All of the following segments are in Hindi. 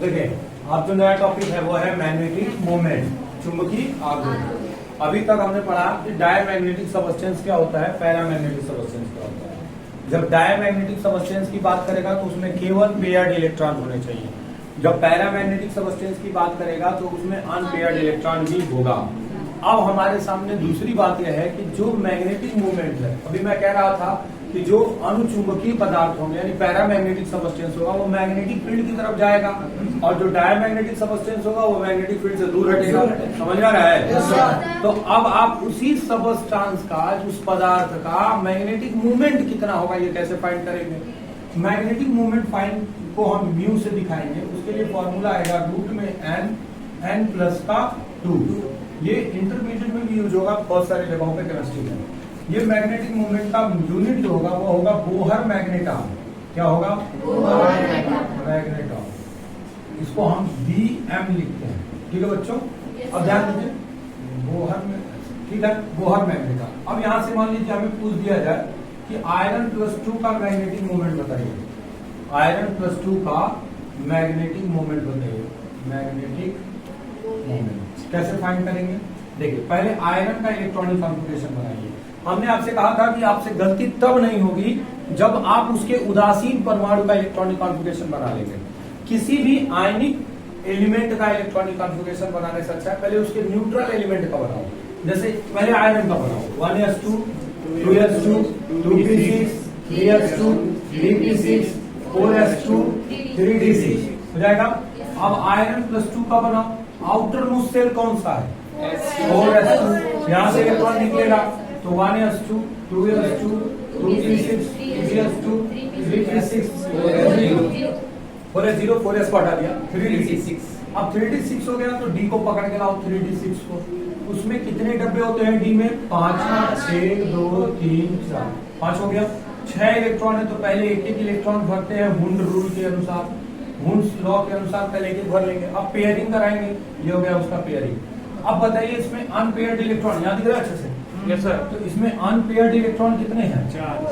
देखिए अब जो नया टॉपिक है वो है मैग्नेटिक मोमेंट, चुंबकीय आघूर्ण। अभी तक हमने पढ़ा कि डायमैग्नेटिक सबस्टेंस क्या होता है, पैरामैग्नेटिक सबस्टेंस क्या होता है। जब डायमैग्नेटिक सबस्टेंस की बात करेगा तो उसमें केवल पेयर्ड इलेक्ट्रॉन होने चाहिए। जब पैरामैग्नेटिक सबस्टेंस की बात करेगा तो उसमें अनपेयर्ड इलेक्ट्रॉन ही होगा। अब हमारे सामने दूसरी बात यह है कि जो मैग्नेटिक मूवमेंट है, अभी मैं कह रहा था कि जो अनुचुंबकीय पदार्थ होंगे यानी पैरामैग्नेटिक सबस्टेंस होगा वो मैग्नेटिक फील्ड की तरफ जाएगा और जो डायमैग्नेटिक सबस्टेंस होगा वो मैग्नेटिक फील्ड से दूर हटेगा। समझ में आ रहा है? तो अब आप उसी सबस्टेंस का, उस पदार्थ का मैग्नेटिक मूवमेंट कितना होगा ये कैसे फाइंड करेंगे? मैग्नेटिक मूवमेंट फाइंड को हम म्यू से दिखाएंगे। उसके लिए फॉर्मूला आएगा रूट में n प्लस का 2। ये इंटरमीडिएट में भी यूज होगा बहुत सारी जगहों पे केमिस्ट्री में। ये मैग्नेटिक मूवमेंट का यूनिट जो होगा वो होगा बोहर मैग्नेटॉन। क्या होगा? मैग्नेटॉन। इसको हम Bm लिखते हैं। ठीक है बच्चों, अब ध्यान दीजिए बोहर में, ठीक है, बोहर मैग्नेटॉन। अब यहां से मान लीजिए हमें पूछ दिया जाए कि आयरन प्लस 2 का मैग्नेटिक मूवमेंट बताइए। आयरन प्लस 2 का मैग्नेटिक मूवमेंट बताइए। मैग्नेटिक मूवमेंट कैसे फाइंड करेंगे? देखिए पहले आयरन का इलेक्ट्रॉनिक कॉन्फ़िगरेशन बनाइए। हमने आपसे कहा था कि आपसे गलती तब नहीं होगी जब आप उसके उदासीन परमाणु का इलेक्ट्रॉनिक कॉन्फ़िगरेशन बना लेंगे। किसी भी आयनिक एलिमेंट का इलेक्ट्रॉनिक कॉन्फ़िगरेशन बनाने से अच्छा है पहले उसके न्यूट्रल एलिमेंट का बनाओ। जैसे पहले आयरन का बनाओ 1s2 2s2 2p6 3s2 3p6 4s2 3d6 हो जाएगा। अब आयरन प्लस 2 का बनाओ। आउटर मोस्ट सेल कौन सा है? 4s2। यहां से इलेक्ट्रॉन निकलेगा तो 1s2 2s2 2p6 3s2 3p6 4s0 4s को हटा दिया 3d6। अब 3d6 हो गया तो d को पकड़ के लाओ 3d6 को। उसमें कितने डब्बे होते हैं d में? 5 6 2 3 4 5 हो गया। 6 इलेक्ट्रॉन है तो पहले एक एक इलेक्ट्रॉन भरते हैं वुंड रूल के अनुसार, वुंड लॉ के अनुसार पहले एक एक भर लेंगे। अब पेयरिंग कराएंगे, ये हो गया उसका पेयरिंग। अब बताइए इसमें अनपेयर्ड इलेक्ट्रॉन यहाँ दिख रहा है अच्छे से? Yes sir. तो इसमें अनपेयर्ड इलेक्ट्रॉन कितने हैं?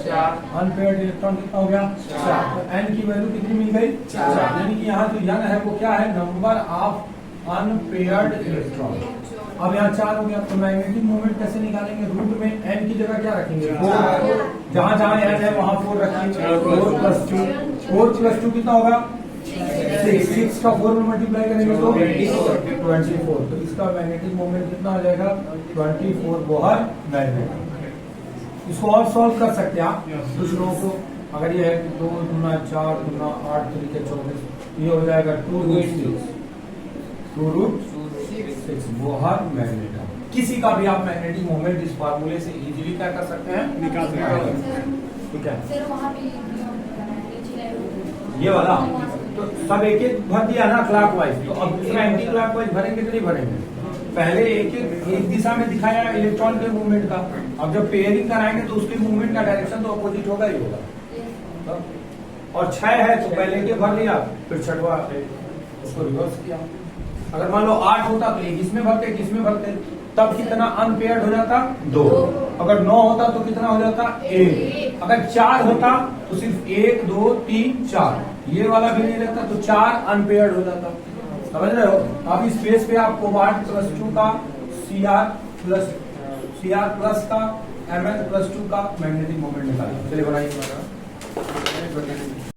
4। अनपेयर्ड इलेक्ट्रॉन कितना हो गया? 4। तो n की वैल्यू कितनी मिल गई? 4। यानी कि यहाँ जो n है वो क्या है? Number of unpaired electron. अब यहाँ 4 हो गया तो मैग्नेटिक मूवमेंट कैसे निकालेंगे? रूट में n की जगह क्या रखेंगे? 4। जहां जहां n है वहां 4 रखेंगे। 4 प्लस 2 4 प्लस 2 कितना होगा? 6 का 4 में मल्टीप्लाई करेंगे तो 24। तो इसका मैग्नेटिक मोमेंट कितना हो जाएगा? 24 बोहर मैग्नेट। इसको और सॉल्व कर सकते हैं आप कुछ लोगों को। अगर ये है 2 गुना 4 गुना 8 तरीके 24, ये हो जाएगा 2 रूट 6 बोहर मैग्नेट। किसी का भी आप मैग्नेटिक मोमेंट इस फार्मूले से इजीली क्या कर सकते हैं? निकाल सकते हैं। ठीक है, ये वाला तो सब एक एक भर दिया ना क्लॉकवाइज। तो अब दूसरा एंटी क्लॉकवाइज भरेंगे कि नहीं भरेंगे? पहले एक दिशा में दिखाया इलेक्ट्रॉन के मूवमेंट का। अब जब पेयरिंग कराएंगे तो उसके मूवमेंट का डायरेक्शन तो अपोजिट होगा ही होगा। तो और 6 है तो पहले के भर लिया, फिर छठवा उसको रिवर्स किया। अगर मान लो 8 होता तो एक इसमें भरते, किसमें भरते, तब कितना अनपेयर्ड हो जाता? 2। अगर 9 होता तो कितना हो जाता? 1। अगर 4 होता तो सिर्फ 1 2 3 4, ये वाला भी नहीं रहता तो 4 अनपेयर्ड हो जाता। समझ रहे हो? अब इस पेज पे आप कोबाल्ट प्लस 2 का Cr प्लस का Mn प्लस 2 का मैग्नेटिक मोमेंट निकालिए। चलिए बनाइए।